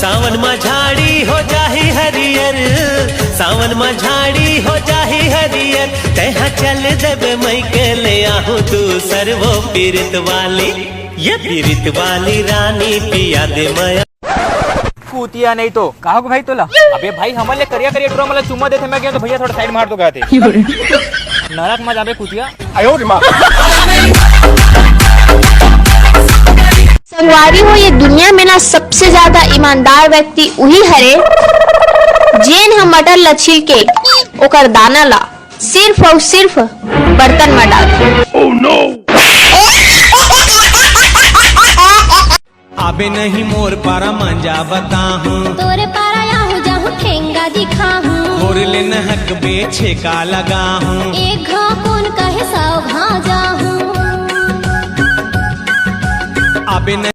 सावन में झाड़ी हो जाही हरियर, सावन में झाड़ी हो जाही हरियर, तहा चल देवे मई के ले आहू दूसर वो पीरित वाली, ये पीरित वाली रानी पिया दे मया। कूतिया नहीं तो कहा भाई तोला। अबे भाई हमारे करिया करिया ड्रो मतलब चुम्मा देते मैं गया तो भैया थोड़ा साइड मार दो गए थे। नरक मत जाबे कूतिया। आयो रे मां। संगवारी हो, ये दुनिया में ना सबसे ज्यादा ईमानदार व्यक्ति वही हरे जेन हम मटर लछिल के ओकर दाना ला सिर्फ और सिर्फ बर्तन में डाल। oh, no! आबे नहीं मोर पारा मंजा बताहूँ, तोरे पारा याहू जाहू ठेंगा दिखाहूँ, मोर ले नहक बेछे का लगाहूँ, एक घाव कौन कहे सौ घाव जाहूँ। आबे नहीं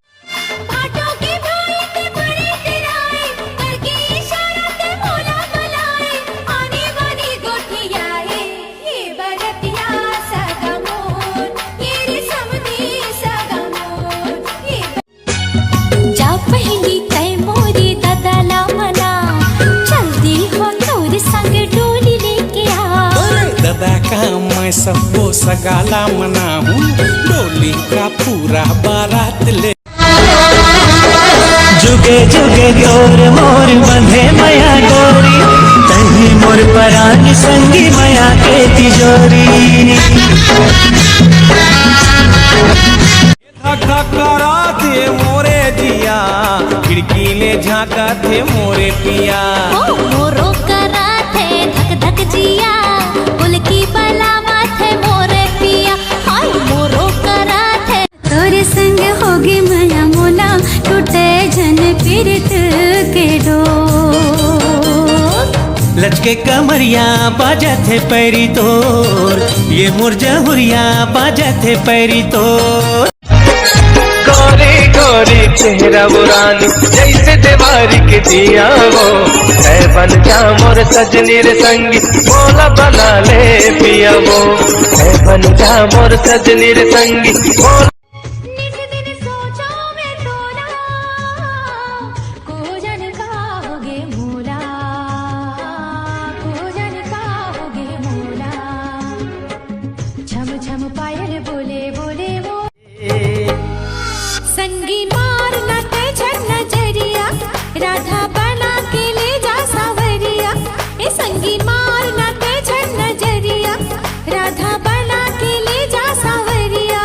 मैं सबको सगाला मनाऊं, डोली का पूरा बारात ले। जुगे जुगे गोर मोर बंधे मया गोरी, तही मोर परानी संगी मया के तिजोरी। धकधकरा थे मोरे जिया, खिड़की ले झांका थे मोरे पिया। मोरो करा थे धक धक जिया, की बलावा थे मोरे पिया। हाय मोरो करा थे तोरे संग होगी मया मोला, टूटे जन पीरित के डोर। लचके कमरिया बाजा थे पैरी तोर, ये मुरझहुरिया बाजा थे पैरी तोर। गोरी गोरी चेहरा बुरानी जैसे दीवारी के दिया वो, ऐ बन जा मोर सजनी रे संगी मोला बना ले पिया वो, ऐ बन जा मोर सजनी रे संगी मोला। छम छम पायल बोले बोले वो, संगी मारना ते झर नजरिया, राधा बना के ले जा सावरिया। ए संगी मारना ते झर नजरिया, राधा बना के ले जा सावरिया।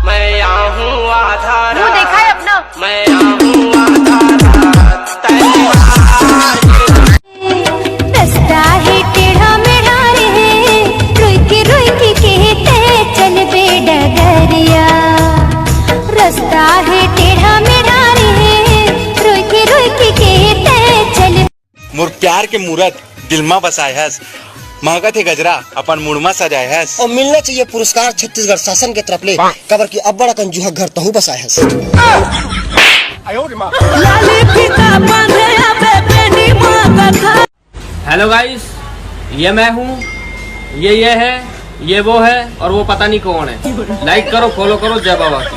मैं आहूँ आधार, वो देखा है अपना, मैं आहूँ आधार। रास्ता है टेढ़ा मेढ़ा रे, रुकी कहते चल बे डगरिया। रास्ता है टेढ़ा मेढ़ा रे, रुकी कहते चल। मोर प्यार के मूरत दिल में बसाए हस, महंगा थे गजरा अपन मुड़मा सजाए हस। और मिलना चाहिए पुरस्कार छत्तीसगढ़ शासन के तरफ ले, कबर की अब बड़ा कंजूहा घर तहु बसाए हस। हेलो गाइस, ये मैं हूँ, ये है, ये वो है और वो पता नहीं कौन है। लाइक करो, फॉलो करो, जय बाबा की।